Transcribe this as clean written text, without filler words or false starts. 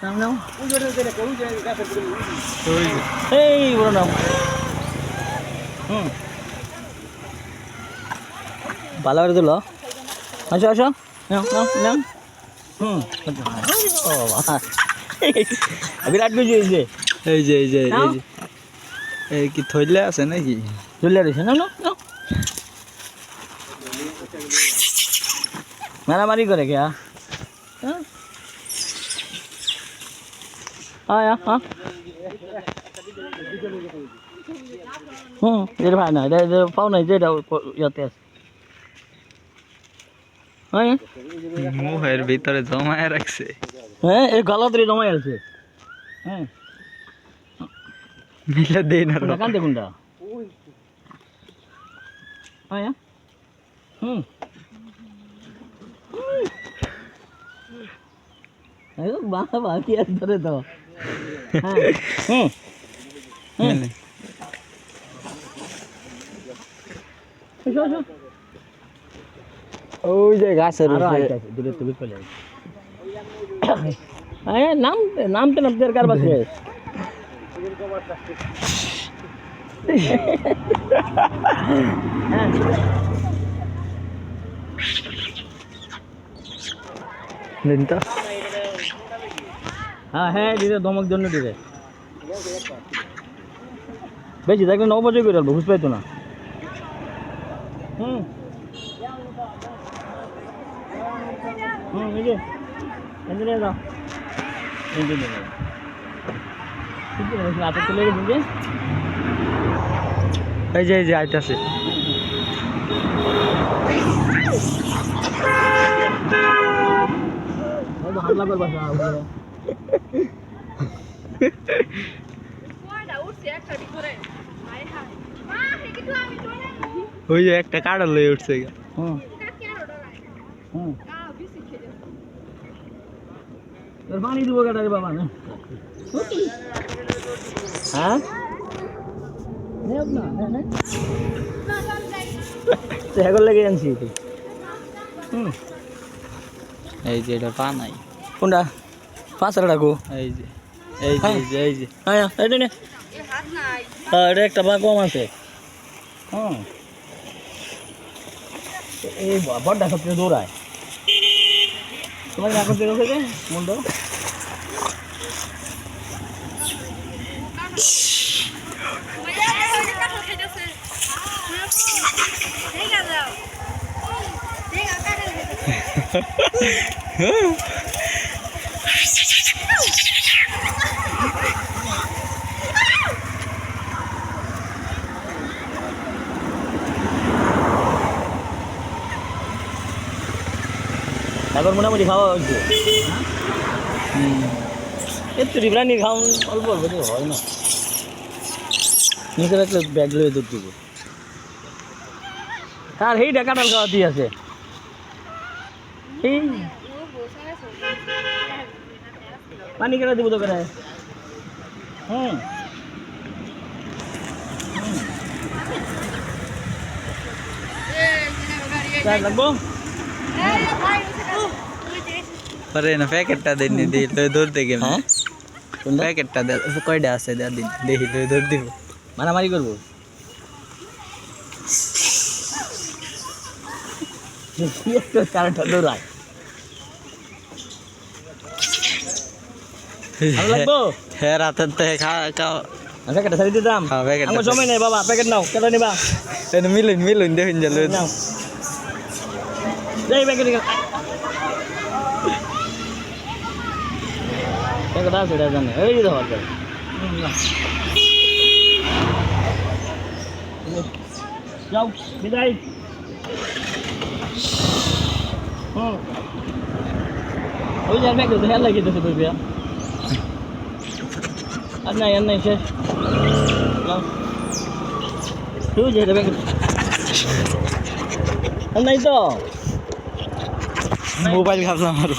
নাম নাও এই বড় নাম ভালো করে তুলো আসো আসো নাও নাও নাও বিরাট কিছু হয়েছে এই যে এই যে এই যে এই কি থইলে আছে নাকি চলে রয়েছে না না মারামারি করে কে আয়া হ্যাঁ যেটা ভাই না এটা পাও নাই যেটা ইয়াতে আছে হ্যাঁ মুহের ভিতরে জমায় রাখছে হ্যাঁ এই গলাতে জমায় আছে হ্যাঁ মিলে দেই না কান দেখুনটা আয়া বাবা বাকি আর ধরে তো ওই যে গাছের দূরে তুমি চলে নাম নামতে নামতে কার বাসে হ্যাঁ হ্যাঁ দিদি দমক জন্য দিদি বেশি দেখলে 9 বছর করে বুঝ পাইতো না এই যে এখানে যাও আপনি চলে গেছেন যে এই যে আইতাছে হামলা করবা ওই যে একটা কাড়া লয়ে উঠছে পানি দিব কাটা রে বাবা না হ্যাঁ লেগে আনছি এই যে এটা পা নাই কোনটা 5 টাকা এই যে এই যে এই যে হ্যাঁ এটা নে হ্যাঁ এটা একটা পা কম আছে এই বড়টা সবচেয়ে দৌড়ায় তোমার এখন বেরো থেকে মুন্ডো এখন মোটামুটি খাওয়া হচ্ছে একটু রিব্রানি খাওয়ান অল্প অল্প তো হয় না নিচে রাখলে ব্যাগ লয়ে দুধ দিব আর এই ডাকাটাল খাওয়াতেই আছে এই পানি কেটে দিব তো করে লাগবো পরে না প্যাকেটটা দেন দি লই দৌড় দেখে হ্যাঁ প্যাকেটটা দে কয়টা আছে দে দিন দেখি লই দৌড় দিব মারামারি করবো চারটা দৌড়ায় লাগবো হ্যাঁ রাতের থেকে প্যাকেটটা সারি দিতাম আমার সময় নেই বাবা প্যাকেট নাও কেটে নিবা মিলুন দেখুন যে লই নাও এই প্যাকেট প্যাকেট আছে এটা জানে এই যে ধর যাও বিদায় ওই যে ব্যাগ তো হেল লাগিয়েছে বই বিয়া আর নাই শেষ যাও তুই যে ব্যাগ আর নাই তো মোবাইল ঘাবলাম আর